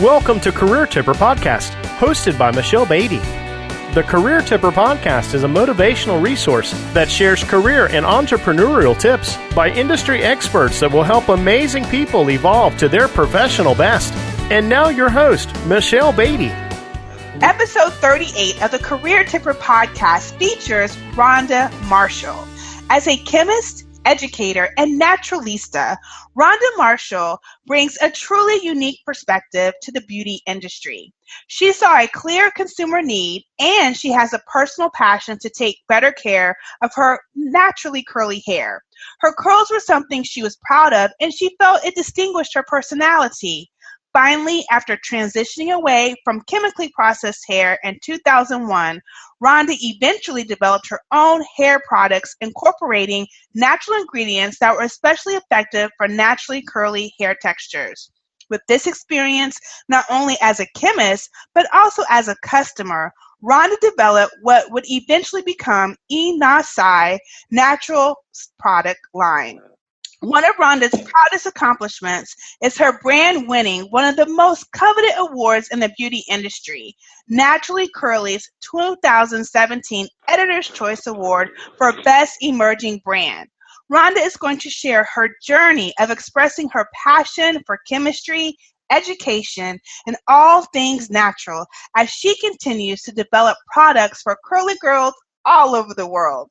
Welcome to Career Tipper Podcast, hosted by Michelle Beatty. The Career Tipper Podcast is a motivational resource that shares career and entrepreneurial tips by industry experts that will help amazing people evolve to their professional best. And now your host, Michelle Beatty. Episode 38 of the Career Tipper Podcast features Rhonda Marshall. As a chemist, educator, and naturalista, Rhonda Marshall brings a truly unique perspective to the beauty industry. She saw a clear consumer need, and she has a personal passion to take better care of her naturally curly hair. Her curls were something she was proud of, and she felt it distinguished her personality. Finally, after transitioning away from chemically processed hair in 2001, Rhonda eventually developed her own hair products incorporating natural ingredients that were especially effective for naturally curly hair textures. With this experience, not only as a chemist, but also as a customer, Rhonda developed what would eventually become Inahsi Naturals product line. One of Rhonda's proudest accomplishments is her brand winning one of the most coveted awards in the beauty industry, Naturally Curly's 2017 Editor's Choice Award for Best Emerging Brand. Rhonda is going to share her journey of expressing her passion for chemistry, education, and all things natural as she continues to develop products for curly girls all over the world.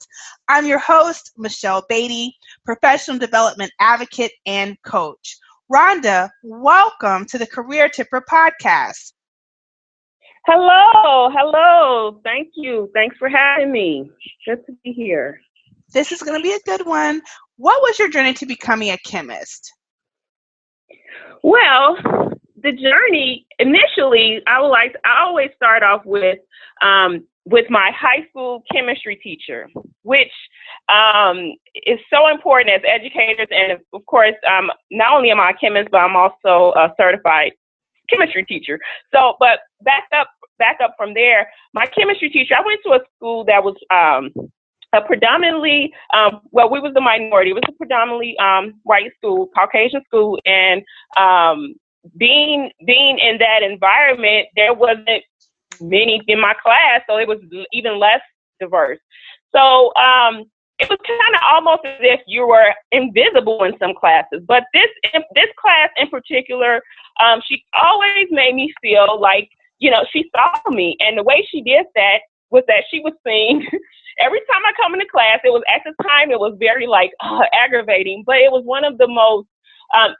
I'm your host, Michelle Beatty, professional development advocate and coach. Rhonda, welcome to the Career Tipper Podcast. Hello. Thank you. Thanks for having me. Good to be here. This is going to be a good one. What was your journey to becoming a chemist? Well, the journey initially, I always start off with my high school chemistry teacher, which is so important as educators. And of course, not only am I a chemist, but I'm also a certified chemistry teacher. So, but back up from there, my chemistry teacher, I went to a school that was a predominantly, we was the minority. It was a predominantly white school, Caucasian school. And being in that environment, there wasn't many in my class, so it was even less diverse. So it was kind of almost as if you were invisible in some classes. But this class in particular, she always made me feel like, she saw me. And the way she did that was that she was seeing every time I come into class, it was at the time, it was very aggravating, but it was one of the most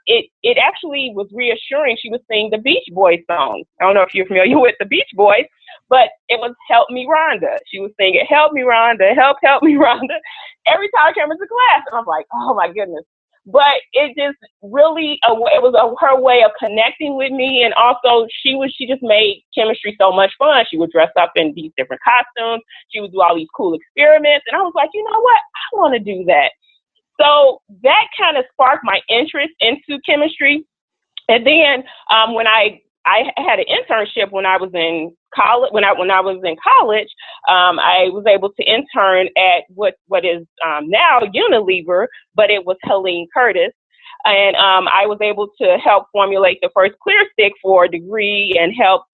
it actually was reassuring. She was singing the Beach Boys song. I don't know if you're familiar with the Beach Boys, but it was Help Me Rhonda. She was singing, Help Me Rhonda, help me Rhonda, every time I came into class. And I'm like, oh my goodness. But it just really, it was her way of connecting with me. And also she just made chemistry so much fun. She would dress up in these different costumes. She would do all these cool experiments. And I was like, you know what? I want to do that. So that kind of sparked my interest into chemistry. And then when I had an internship when I was in college, when I was in college, I was able to intern at what is now Unilever, but it was Helene Curtis. And I was able to help formulate the first clear stick for a degree and help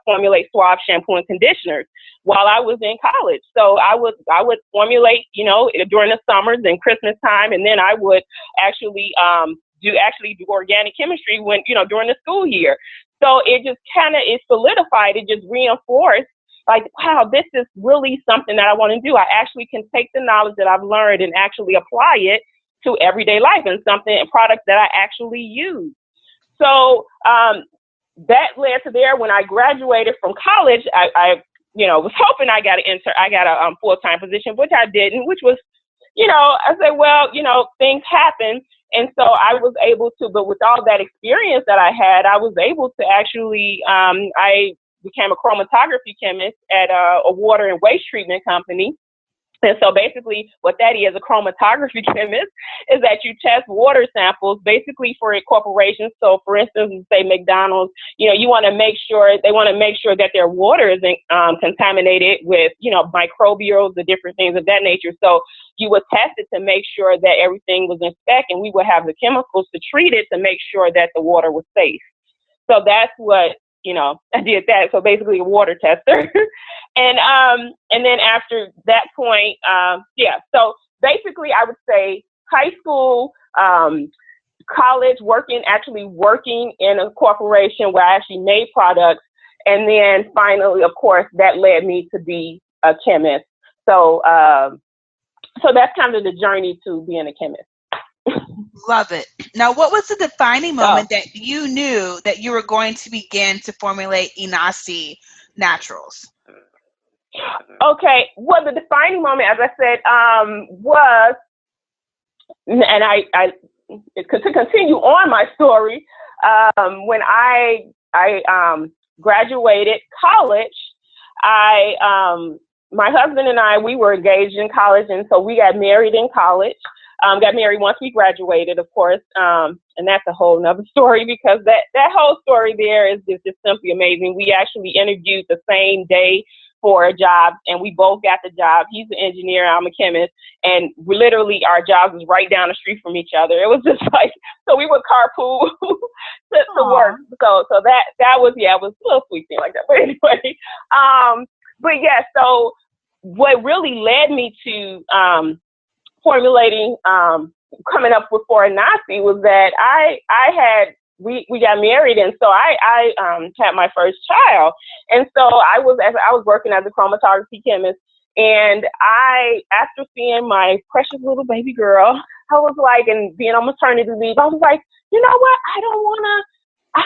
formulate Suave shampoo and conditioners while I was in college. So I would formulate, during the summers and Christmas time, and then I would actually do organic chemistry when, during the school year. So it just it solidified, it just reinforced, like, wow, this is really something that I want to do. I actually can take the knowledge that I've learned and actually apply it to everyday life and products that I actually use. So that led to there. When I graduated from college, I was hoping I got a full-time position, which I didn't, which was, I said, well, things happen. And so I was able to, but with all that experience that I had, I was able to actually, I became a chromatography chemist at a water and waste treatment company. And so basically what that is, a chromatography chemist, is that you test water samples basically for corporations. So for instance, say McDonald's, they want to make sure that their water isn't contaminated with, microbials, the different things of that nature. So you would test it to make sure that everything was in spec, and we would have the chemicals to treat it to make sure that the water was safe. So that's what, I did that. So basically a water tester. And then after that point, so basically I would say high school, college, actually working in a corporation where I actually made products. And then finally, of course, that led me to be a chemist. So, so that's kind of the journey to being a chemist. Love it. Now, what was the defining moment that you knew that you were going to begin to formulate Inahsi Naturals? Okay. Well, the defining moment, as I said, was, and I to continue on my story, when I graduated college, my husband and I, we were engaged in college, and so we got married in college. Got married once we graduated, of course, and that's a whole nother story, because that whole story there is just simply amazing. We actually interviewed the same day for a job, and we both got the job. He's an engineer, I'm a chemist, and we literally, our jobs was right down the street from each other. It was just like, so we would carpool to work. So that was, it was a little sweet thing like that. But anyway, so what really led me to formulating, coming up with for Inahsi was that we got married, and so I had my first child, and so I was working as a chromatography chemist, and after seeing my precious little baby girl, I was like, and being on maternity leave, I was like, you know what, I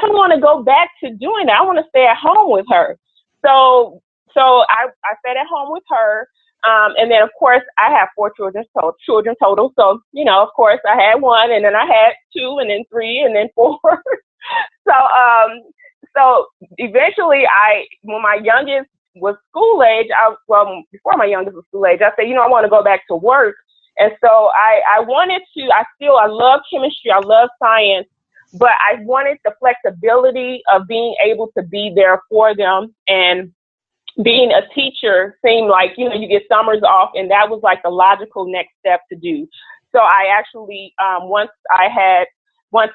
don't want to go back to doing that. I want to stay at home with her. So I stayed at home with her. And then, of course, I have 4 children total. So, of course, I had 1, and then I had 2, and then 3, and then 4. So eventually when my youngest was school age, before my youngest was school age, I said, I want to go back to work. And so I wanted to, I love chemistry. I love science, but I wanted the flexibility of being able to be there for them, and being a teacher seemed like, you get summers off, and that was like the logical next step to do. So I actually, once I went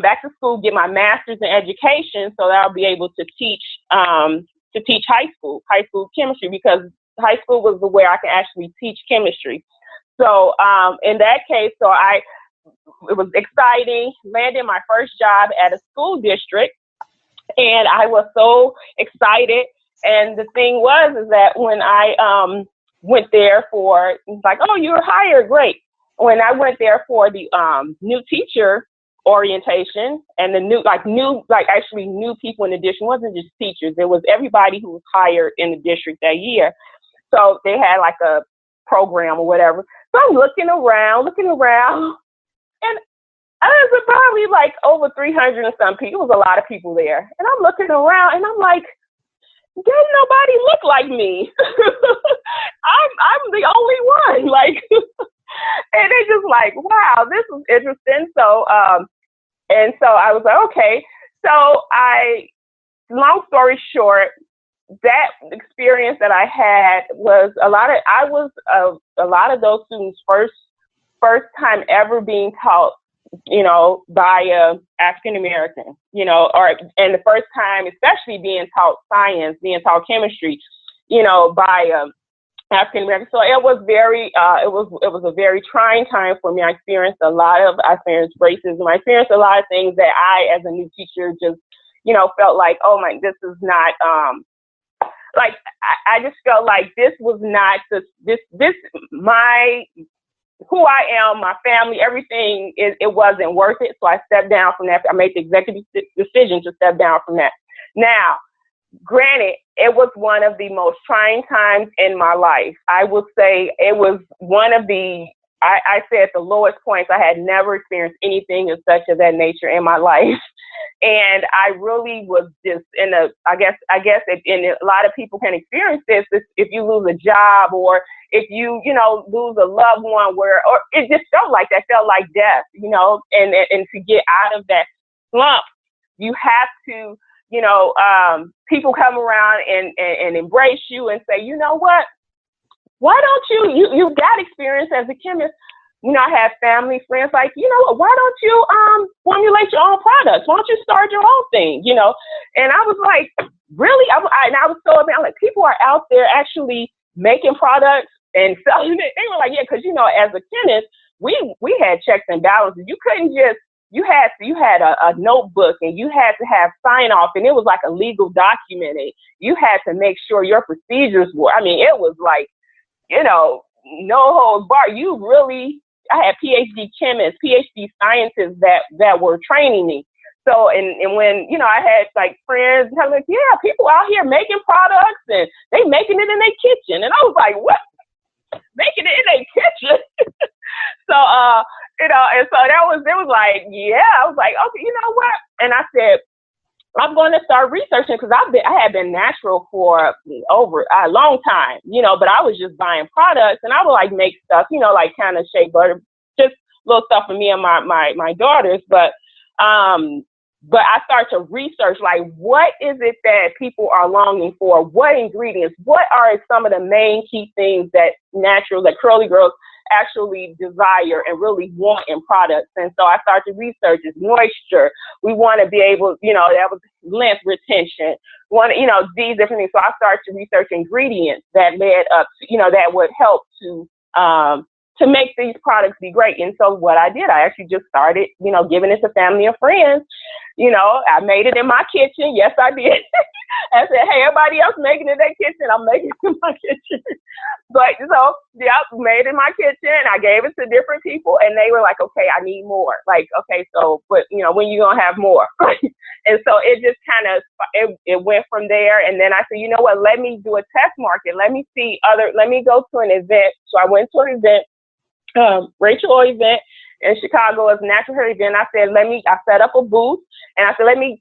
back to school, get my master's in education, so that I'll be able to teach high school chemistry, because high school was the way I can actually teach chemistry. So in that case, it was exciting, landed my first job at a school district. And I was so excited. And the thing is that when I went there for, it's like, oh, you were hired, great. When I went there for the new teacher orientation, and the new people in the district, it wasn't just teachers, it was everybody who was hired in the district that year. So they had like a program or whatever. So I'm looking around, and it was probably like over 300 and some people. It was a lot of people there. And I'm looking around, and I'm like, didn't nobody look like me? I'm the only one. Like, and it's just like, wow, this is interesting. So, and so I was like, okay. So long story short, that experience that I had was a lot of those students' first time ever being taught, by a African American, and the first time, especially being taught science, being taught chemistry, by African American. So it was it was a very trying time for me. I experienced racism. I experienced a lot of things that I, as a new teacher, just, felt like, oh my, this is not, I just felt like this was not who I am, my family, everything, it wasn't worth it. So I stepped down from that. I made the executive decision to step down from that. Now, granted, it was one of the most trying times in my life. I would say it was one of the, I say at the lowest points, I had never experienced anything of such of that nature in my life. And I really was just I guess, and a lot of people can experience this if you lose a job, or if you, lose a loved one, or it just felt like death, and to get out of that slump, you have to, people come around and embrace you and say, you know what, why don't you got experience as a chemist. I have family, friends like, you know what, why don't you formulate your own products. Why don't you start your own thing? You know? And I was like, really? And I was so amazed. I'm like, people are out there actually making products and selling it. They were like, yeah, because, you know, as a chemist, we had checks and balances. You couldn't just, you had a notebook and you had to have sign off, and it was like a legal document. And you had to make sure your procedures were, I mean, it was like, you know, no holds barred. I had PhD chemists, PhD scientists that were training me. So, and when, you know, I had like friends telling me, yeah, people out here making products and they making it in their kitchen. And I was like, what? Making it in their kitchen? So, you know, and so it was like, yeah, I was like, okay, you know what? And I said, I'm going to start researching, because I had been natural for over a long time, you know, but I was just buying products, and I would like make stuff, you know, like kind of shea butter, just little stuff for me and my daughters. But I started to research, like, what is it that people are longing for? What ingredients? What are some of the main key things that curly girls actually desire and really want in products? And so I started to research is moisture. We want to be able, you know, that was length retention. You know, these different things. So I started to research ingredients that led up, you know, that would help to make these products be great. And so what I did, I actually just started, you know, giving it to family and friends. You know, I made it in my kitchen. Yes, I did. I said, hey, everybody else making it in their kitchen, I'm making it in my kitchen. But so, yeah, made it in my kitchen. I gave it to different people, and they were like, okay, I need more. Like, okay, so, but, you know, when you going to have more? And so it just kind of, it went from there. And then I said, you know what, let me do a test market. Let me go to an event. So I went to an event, Rachel event in Chicago. It's a natural hair event. I said, I set up a booth, and I said, let me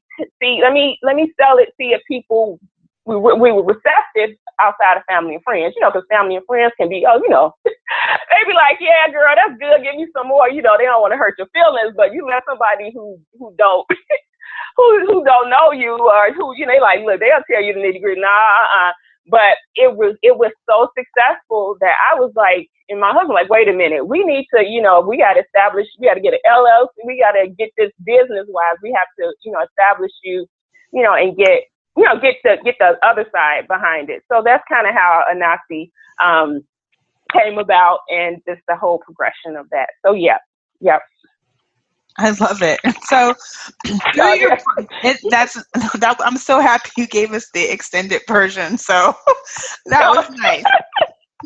sell it, see if people, we were receptive outside of family and friends, you know, because family and friends can be, you know, they be like, yeah, girl, that's good, give me some more, you know, they don't want to hurt your feelings, but you let somebody who don't, who don't know you, or who, you know, they like, look, they'll tell you the nitty gritty, but it was so successful that I was like, and my husband like, wait a minute, we need to, you know, we got to get an LLC, we got to get this business wise, we have to, you know, establish you know, and get the other side behind it. So that's kind of how Inahsi came about, and just the whole progression of that. So yeah. I love it. So I'm so happy you gave us the extended version. So that was nice.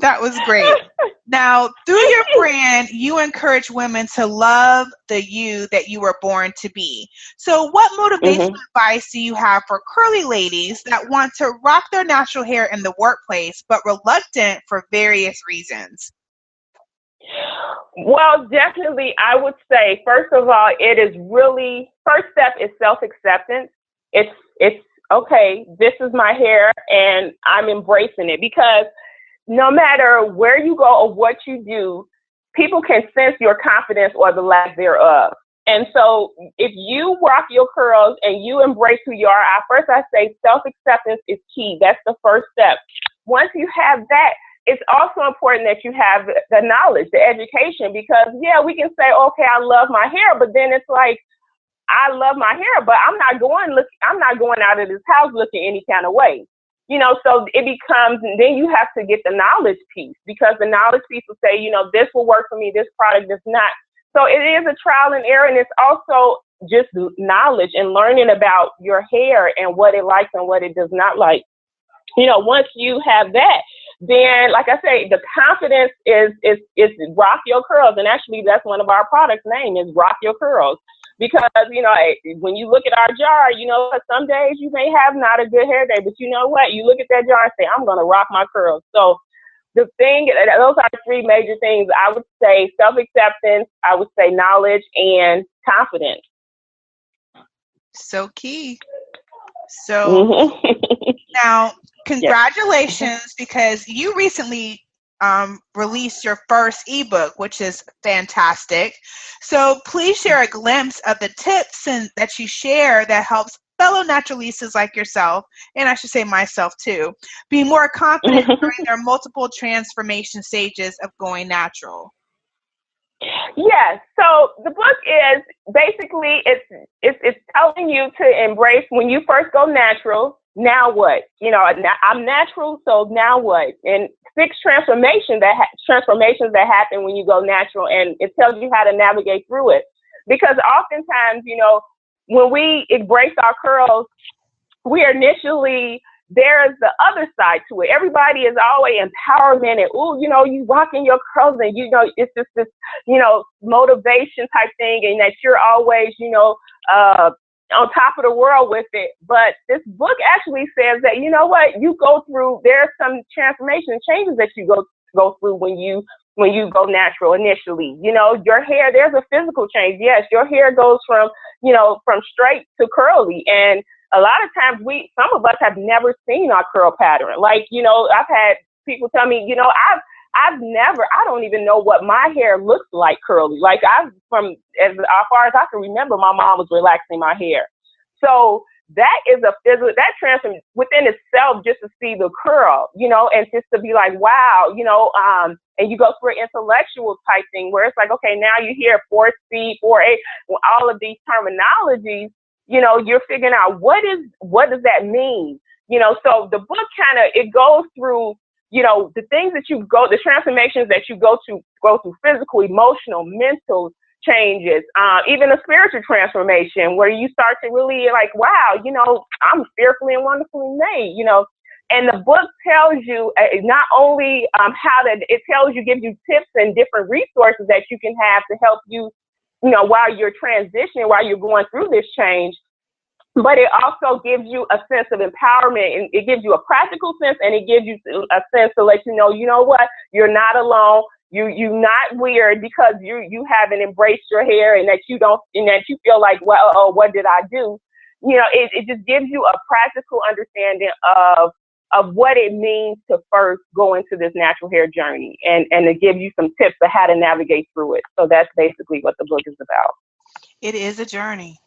That was great. Now, through your brand, you encourage women to love the you that you were born to be. So what motivational advice do you have for curly ladies that want to rock their natural hair in the workplace, but reluctant for various reasons? Well, definitely, I would say, first of all, first step is self-acceptance. It's okay, this is my hair, and I'm embracing it, because no matter where you go or what you do, people can sense your confidence or the lack thereof. And so if you rock your curls and you embrace who you are, I say self-acceptance is key. That's the first step. Once you have that, it's also important that you have the knowledge, the education, because, yeah, we can say, okay, I love my hair, but then it's like, I love my hair, but I'm not going out of this house looking any kind of way. You know, so it becomes, then you have to get the knowledge piece, because the knowledge piece will say, you know, this will work for me, this product does not. So it is a trial and error, and it's also just knowledge and learning about your hair and what it likes and what it does not like. You know, once you have that, then, like I say, the confidence is Rock Your Curls. And actually, that's one of our products' name is Rock Your Curls. Because, you know, when you look at our jar, you know, some days you may have not a good hair day, but you know what? You look at that jar and say, I'm going to rock my curls. So the thing, those are three major things. I would say self-acceptance, I would say knowledge, and confidence. So key. So now, congratulations, because you recently released your first ebook, which is fantastic. So please share a glimpse of the tips that you share that helps fellow naturalistas like yourself, and I should say myself too, be more confident during their multiple transformation stages of going natural. Yes. So the book is basically it's telling you to embrace when you first go natural. Now what? I'm natural, so now what? And 6 transformations that happen when you go natural, and it tells you how to navigate through it. Because oftentimes, when we embrace our curls, we are initially, there's the other side to it. Everybody is always empowerment and, you rocking your curls and, it's just this, motivation type thing, and that you're always, on top of the world with it. But this book actually says that, you know what, you go through, there's some transformation changes that you go through when you go natural initially. Your hair, there's a physical change. Yes, your hair goes from straight to curly. And a lot of times some of us have never seen our curl pattern. Like, I've had people tell me, I don't even know what my hair looks like curly. Like as far as I can remember, my mom was relaxing my hair. So that is a physical, that transforms within itself, just to see the curl, and just to be like, wow, and you go through an intellectual type thing where it's like, okay, now you hear 4C, 4A, all of these terminologies, you're figuring out what does that mean? So the book it goes through, the things that the transformations that you go through physical, emotional, mental changes, even a spiritual transformation where you start to really like, wow, I'm fearfully and wonderfully made, and the book tells you not only gives you tips and different resources that you can have to help you, while you're transitioning, while you're going through this change, but it also gives you a sense of empowerment, and it gives you a practical sense, and it gives you a sense to let you know what, you're not alone. You're not weird because you haven't embraced your hair, and that you feel like, well, oh, what did I do? It just gives you a practical understanding of what it means to first go into this natural hair journey, and to give you some tips of how to navigate through it. So that's basically what the book is about. It is a journey.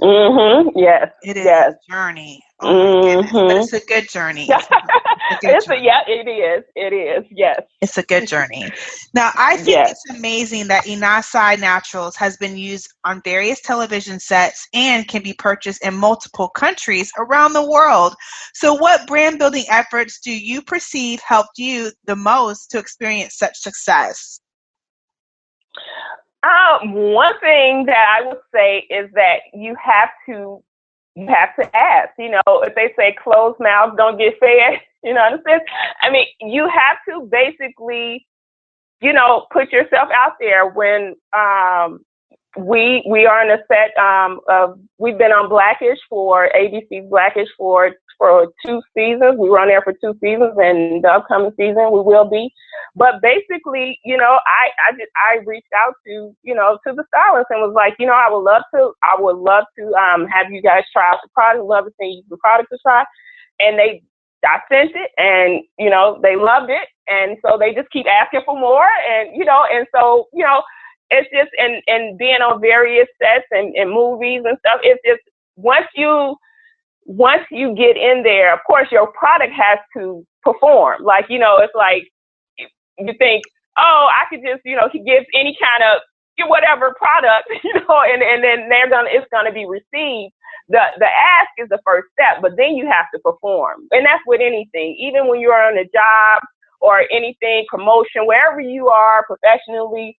Mm-hmm. Yes. It is a journey. Oh my goodness. But it's a good journey. It is. It is. Yes. It's a good journey. Now, I think it's amazing that Inahsi Naturals has been used on various television sets and can be purchased in multiple countries around the world. So what brand building efforts do you perceive helped you the most to experience such success? One thing that I would say is that you have to ask. If they say closed mouths don't get fed, understand? I mean, you have to basically, put yourself out there. When we are on a set we've been on Blackish for ABC's Blackish for 2 seasons. We were on there for 2 seasons, and the upcoming season we will be. But basically, I reached out to the stylist and was like, I would love to have you guys try out the product. Love to send you the product to try. And I sent it, and they loved it, and so they just keep asking for more, and and so it's just and being on various sets and movies and stuff. It's just once you get in there, of course, your product has to perform. Like, it's like you think, oh, I could just, give any kind of whatever product, and then it's gonna be received. The ask is the first step, but then you have to perform, and that's with anything. Even when you're on a job or anything, promotion, wherever you are professionally.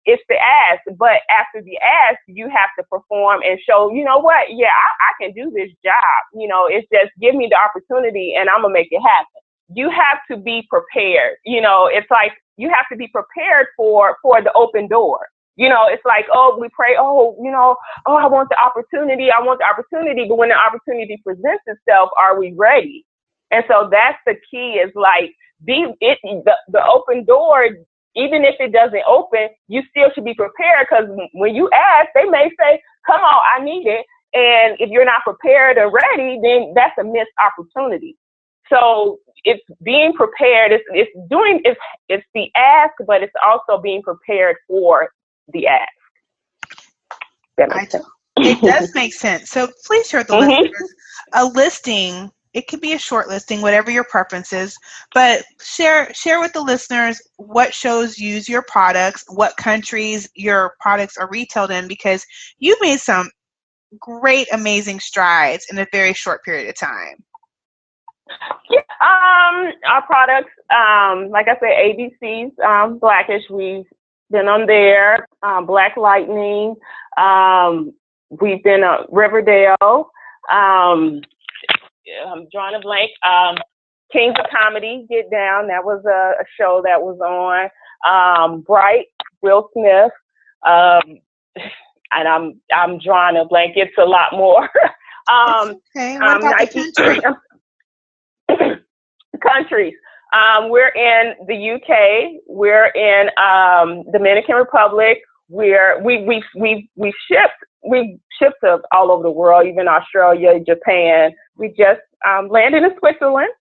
It's the ask, but after the ask, you have to perform and show, what? Yeah, I can do this job. It's just give me the opportunity and I'm going to make it happen. You have to be prepared. It's like you have to be prepared for the open door. It's like, oh, we pray, I want the opportunity. But when the opportunity presents itself, are we ready? And so that's the key, is like, the open door. Even if it doesn't open, you still should be prepared, because when you ask, they may say, come on, I need it. And if you're not prepared or ready, then that's a missed opportunity. So it's being prepared. It's the ask, but it's also being prepared for the ask. That makes sense. It does make sense. So please share with the listeners a listing It could be a short listing, whatever your preference is, but share with the listeners what shows use your products, what countries your products are retailed in, because you made some great, amazing strides in a very short period of time. Yeah, our products, like I said, ABC's Blackish, we've been on there. Black Lightning, we've been on Riverdale. I'm drawing a blank. Kings of Comedy, Get Down. That was a show that was on. Bright, Will Smith. And I'm drawing a blank. It's a lot more. Okay. What about the countries? We're in the UK. We're in Dominican Republic. We've shipped to all over the world, even Australia, Japan. We just landed in Switzerland,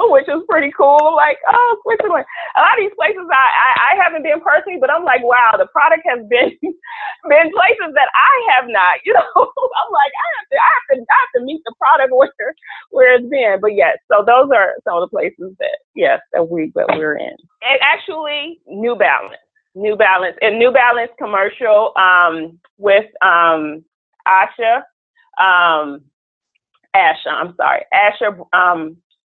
which is pretty cool. I'm like, oh, Switzerland. A lot of these places I haven't been personally, but I'm like, wow, the product has been places that I have not. You know, I'm like, I have to meet the product where it's been. But yes, so those are some of the places that we're in. And actually, New Balance commercial with Asha.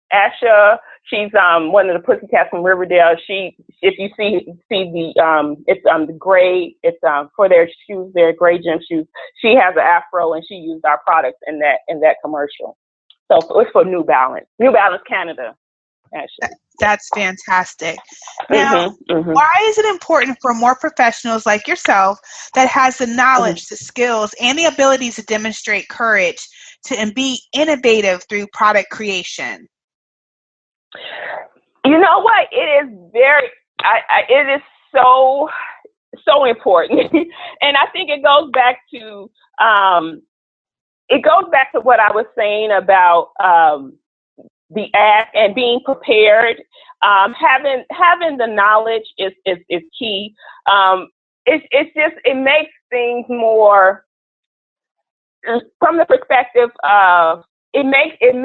Asha, she's one of the pussycats from Riverdale. If you see the it's the gray, it's for their shoes, their gray gym shoes. She has an afro and she used our products in that commercial. So it's for New Balance Canada. Actually. That's fantastic. Now, why is it important for more professionals like yourself that has the knowledge, the skills, and the ability to demonstrate courage to be innovative through product creation? You know what? It is it is so important, and I think it goes back to what I was saying about the act and being prepared. Having the knowledge is key. It makes things more from the perspective of it makes it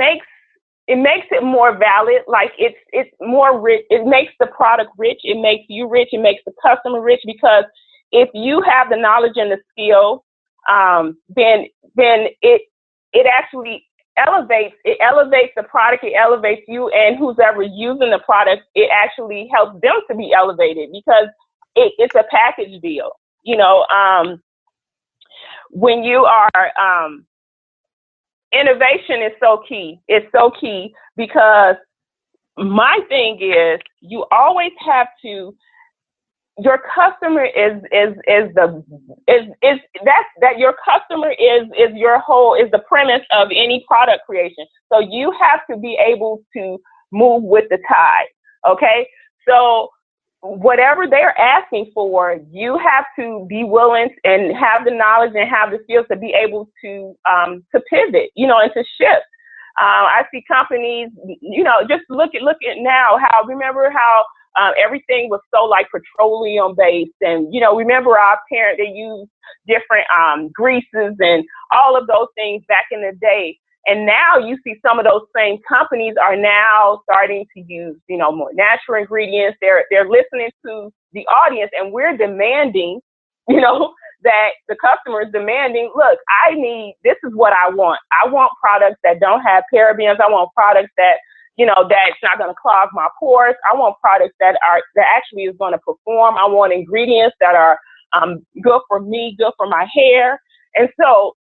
more valid. Like it's more rich. It makes the product rich. It makes you rich. It makes the customer rich, because if you have the knowledge and the skill, then it actually elevates the product. It elevates you, and who's ever using the product, it actually helps them to be elevated, because it's a package deal. You know, when you are innovation is so key. It's so key, because my thing is you always have to. Your customer is your customer is the premise of any product creation. So you have to be able to move with the tide. Okay. So whatever they're asking for, you have to be willing and have the knowledge and have the skills to be able to pivot, and to shift. I see companies, just look at now remember how everything was so like petroleum based, and remember our parents, they used different greases and all of those things back in the day. And now you see some of those same companies are now starting to use, more natural ingredients. They're listening to the audience, and we're demanding, that the customer is demanding, look, this is what I want. I want products that don't have parabens. I want products that, that's not going to clog my pores. I want products that actually is going to perform. I want ingredients that are good for me, good for my hair. And so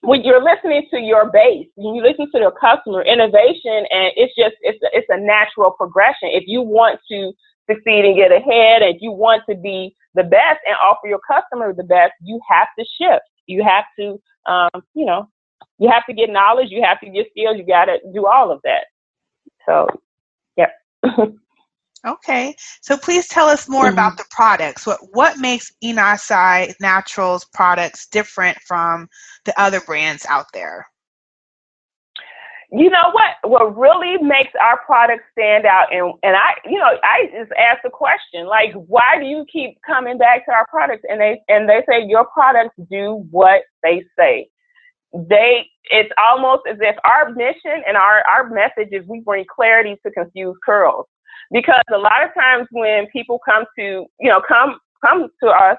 when you're listening to your base, when you listen to the customer, innovation, and it's a natural progression. If you want to succeed and get ahead, and if you want to be the best and offer your customer the best, you have to shift. You have to, you have to get knowledge. You have to get skills. You got to do all of that. So, yeah. Okay. So please tell us more about the products. What makes Inahsi Naturals products different from the other brands out there? You know what really makes our products stand out, and I just ask the question, like, why do you keep coming back to our products? And they say your products do what they say. it's almost as if our mission and our message is we bring clarity to confused curls. Because a lot of times when people come to our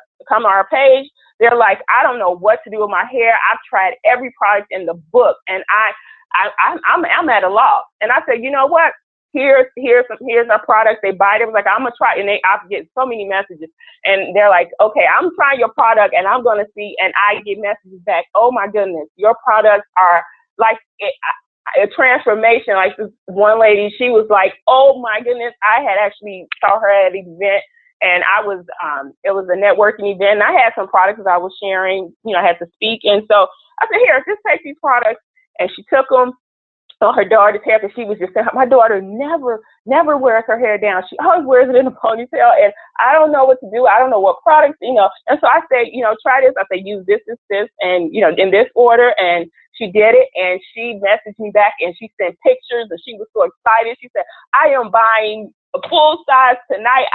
page, they're like, I don't know what to do with my hair. I've tried every product in the book, and I'm at a loss. And I say, you know what? Here's our product. They buy it. It was like, I'm gonna try, and I get so many messages, and they're like, okay, I'm trying your product, and I'm gonna see, and I get messages back. Oh my goodness, your products are like a transformation. Like this one lady, she was like, oh my goodness, I had actually saw her at an event, and it was a networking event, and I had some products that I was sharing, I had to speak, and so I said, here, just take these products, and she took them on her daughter's hair, because she was just saying, my daughter never wears her hair down. She always wears it in a ponytail, and I don't know what to do. I don't know what products, and so I said, try this. I said, use this, and, in this order, and she did it, and she messaged me back, and she sent pictures, and she was so excited. She said, I am buying a full size tonight.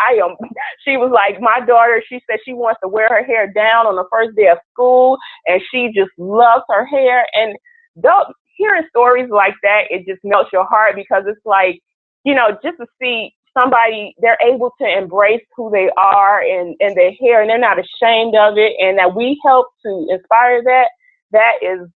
She was like, my daughter, she said she wants to wear her hair down on the first day of school, and she just loves her hair. And hearing stories like that, it just melts your heart, because it's like, just to see somebody, they're able to embrace who they are and their hair, and they're not ashamed of it, and that we help to inspire that is,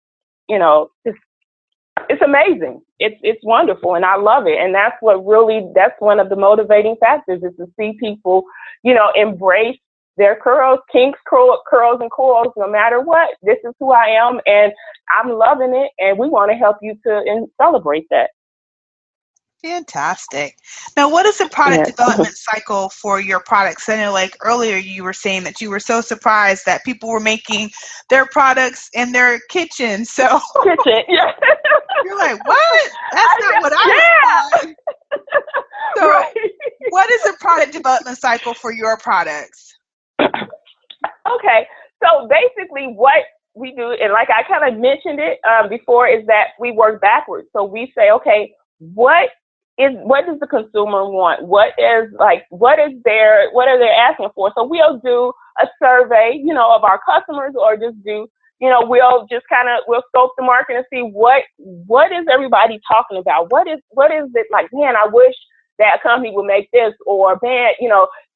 it's amazing. It's wonderful, and I love it. And that's one of the motivating factors, is to see people, embrace their curls, kinks, curls, and coils, no matter what. This is who I am, and I'm loving it, and we want to help you to celebrate that. Fantastic. Now, what is the product development cycle for your products? I know, like earlier, you were saying that you were so surprised that people were making their products in their kitchen. So yeah. You're like, what? That's not what I was. So, right. What is the product development cycle for your products? Okay, so basically, what we do, and like I kind of mentioned it before, is that we work backwards. So we say, okay, what does the consumer want? What are they asking for? So we'll do a survey, of our customers, or just do, we'll scope the market and see what is everybody talking about? What is it like, man, I wish that company would make this, or man,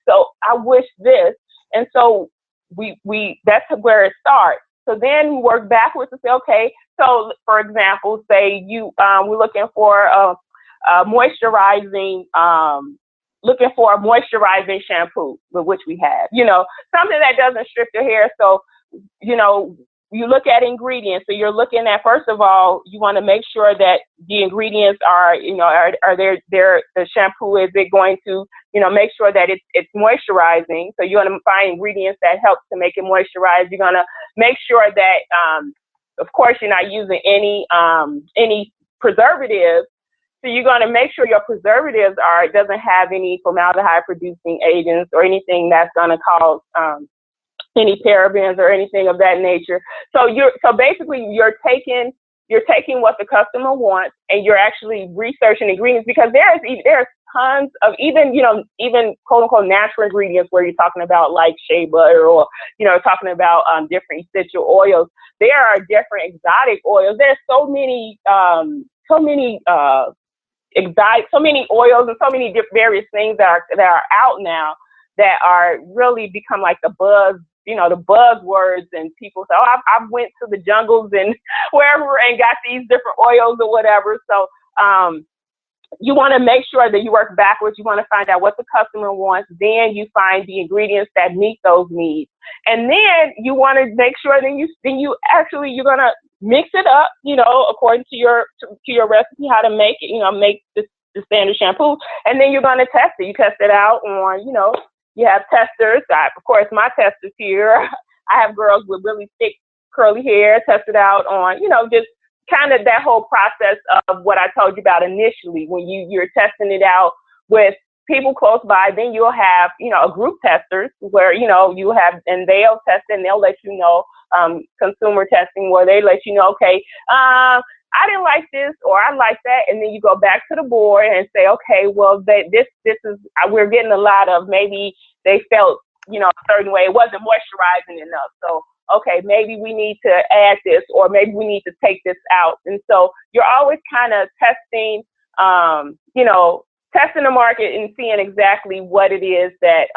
so I wish this. And so we that's where it starts. So then we work backwards to say, okay, so for example, say we're looking for moisturizing shampoo, which we have, something that doesn't strip your hair. So, you look at ingredients. So you're looking at, first of all, you want to make sure that the ingredients are, are the shampoo, is it going to, make sure that it's moisturizing. So you want to find ingredients that help to make it moisturize. You're going to make sure that, of course, you're not using any preservatives. So you're going to make sure your preservatives doesn't have any formaldehyde producing agents or anything that's going to cause any parabens or anything of that nature. So basically you're taking what the customer wants, and you're actually researching ingredients, because there's tons of even quote unquote natural ingredients where you're talking about like shea butter, or talking about different essential oils. There are different exotic oils. There's so many oils and so many various things that are out now that are really become like the buzz, the buzzwords, and people say, oh, I went to the jungles and wherever and got these different oils or whatever. So you want to make sure that you work backwards. You want to find out what the customer wants. Then you find the ingredients that meet those needs. And then you want to make sure that you're going to mix it up, according to your recipe, how to make it, make the standard shampoo. And then you're going to test it. You test it out on, you have testers. Of course, my testers here, I have girls with really thick curly hair, test it out on, just kind of that whole process of what I told you about initially, when you're testing it out with people close by. Then you'll have, a group testers where, you have, and they'll test it and they'll let you know, consumer testing, where they let you know, okay, I didn't like this, or I like that. And then you go back to the board and say, okay, well, this is, we're getting a lot of, maybe they felt, a certain way, it wasn't moisturizing enough. So okay, maybe we need to add this, or maybe we need to take this out. And so you're always kind of testing, testing the market and seeing exactly what it is that,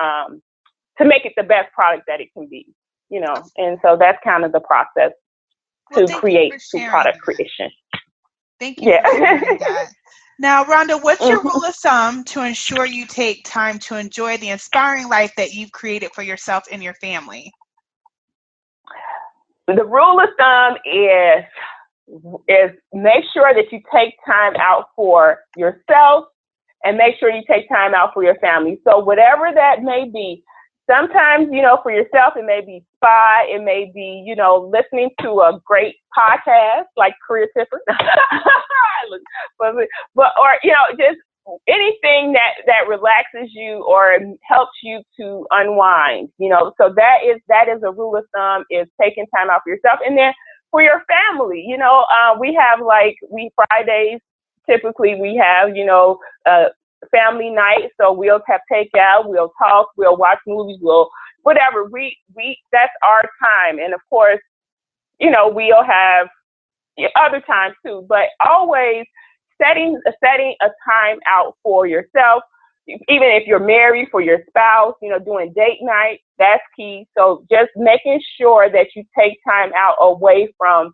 to make it the best product that it can be, and so that's kind of the process to create to product creation. Thank you for sharing that. Now, Rhonda, what's your rule of thumb to ensure you take time to enjoy the inspiring life that you've created for yourself and your family? The rule of thumb is make sure that you take time out for yourself and make sure you take time out for your family. So whatever that may be, sometimes, for yourself, it may be spa, it may be, listening to a great podcast like Career Tipper, just anything that relaxes you or helps you to unwind, so that is a rule of thumb, is taking time out for yourself. And then for your family, we have Fridays, typically we have, family night. So we'll have takeout, we'll talk, we'll watch movies, whatever. We that's our time. And of course, we'll have other times too, but always setting a time out for yourself, even if you're married, for your spouse, doing date night, that's key. So just making sure that you take time out away from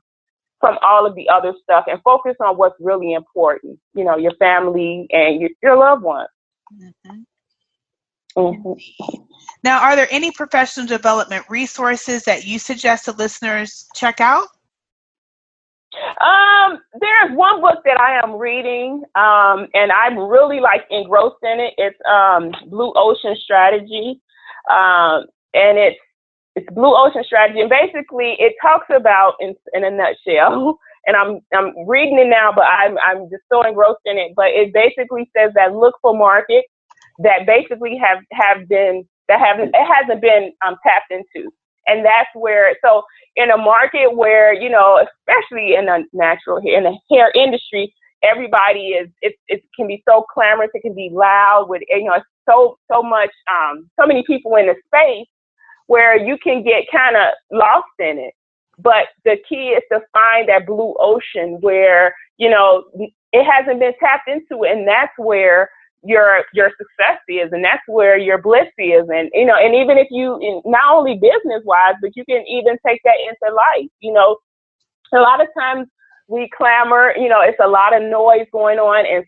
all of the other stuff and focus on what's really important, your family and your loved ones. Now, are there any professional development resources that you suggest the listeners check out? There's one book that I am reading, and I'm really engrossed in it. It's Blue Ocean Strategy, and it's Blue Ocean Strategy, and basically it talks about, in a nutshell, and I'm reading it now, but I'm just so engrossed in it. But it basically says that look for markets that basically hasn't been tapped into, and that's where. So in a market where especially in the hair industry, everybody it can be so clamorous, it can be loud with so much so many people in the space, where you can get kind of lost in it. But the key is to find that blue ocean where, it hasn't been tapped into, and that's where your success is, and that's where your bliss is. And, and even if you, not only business-wise, but you can even take that into life. A lot of times we clamor, it's a lot of noise going on, and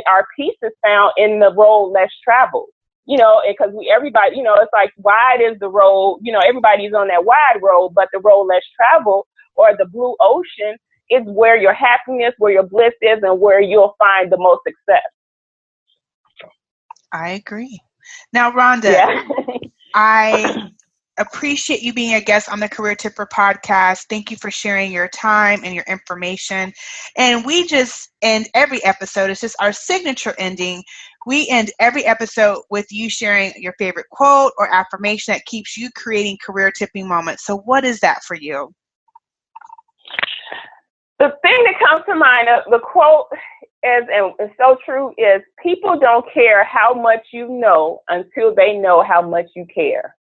our peace is found in the road less traveled. Because everybody, it's like wide is the road, everybody's on that wide road, but the road less traveled, or the blue ocean, is where your happiness, where your bliss is, and where you'll find the most success. I agree. Now, Rhonda, I appreciate you being a guest on the Career Tipper podcast. Thank you for sharing your time and your information. And we just end every episode. It's just our signature ending. We end every episode with you sharing your favorite quote or affirmation that keeps you creating career tipping moments. So what is that for you? The thing that comes to mind, the quote is, and it's so true, is people don't care how much you know until they know how much you care.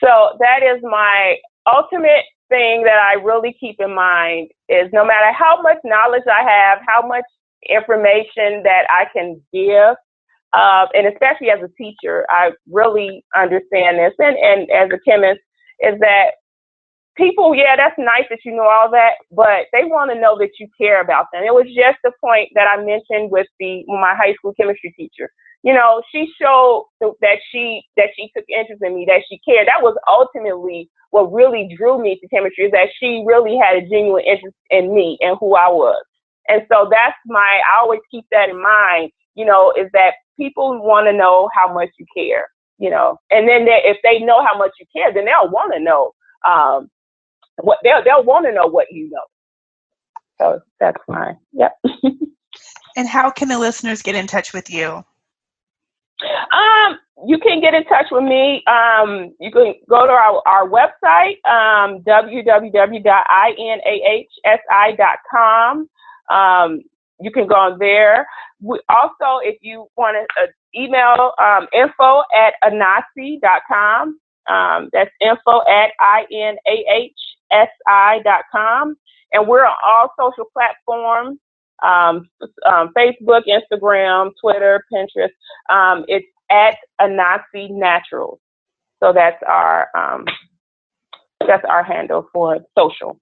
So that is my ultimate thing that I really keep in mind, is no matter how much knowledge I have, how much information that I can give, and especially as a teacher, I really understand this, and as a chemist, is that people, that's nice that you know all that, but they want to know that you care about them. It was just the point that I mentioned with my high school chemistry teacher. She showed that she took interest in me, that she cared. That was ultimately what really drew me to chemistry, is that she really had a genuine interest in me and who I was. And so I always keep that in mind, is that people want to know how much you care, and then if they know how much you care, then they'll want to know, they'll want to know what you know. So that's mine. Yep. And how can the listeners get in touch with you? You can get in touch with me. You can go to our website, www.inahsi.com. You can go on there. We also, if you want to email info@inahsi.com. That's info@inahsi.com. And we're on all social platforms, Facebook, Instagram, Twitter, Pinterest. It's at Inahsi Naturals. So that's our handle for social.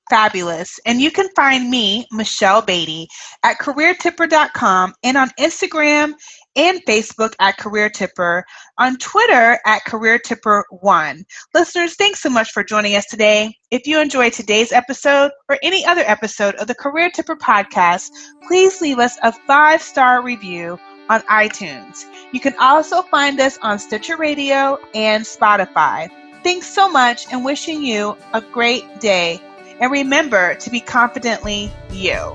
Fabulous. And you can find me, Michelle Beatty, at careertipper.com and on Instagram and Facebook at Career Tipper, on Twitter at CareerTipper1. Listeners, thanks so much for joining us today. If you enjoyed today's episode or any other episode of the Career Tipper podcast, please leave us a 5-star review on iTunes. You can also find us on Stitcher Radio and Spotify. Thanks so much, and wishing you a great day. And remember to be confidently you.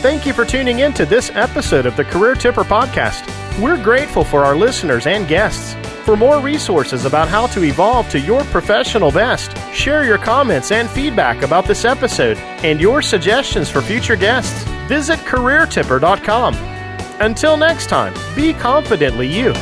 Thank you for tuning in to this episode of the Career Tipper Podcast. We're grateful for our listeners and guests. For more resources about how to evolve to your professional best, share your comments and feedback about this episode and your suggestions for future guests, visit careertipper.com. Until next time, be confidently you.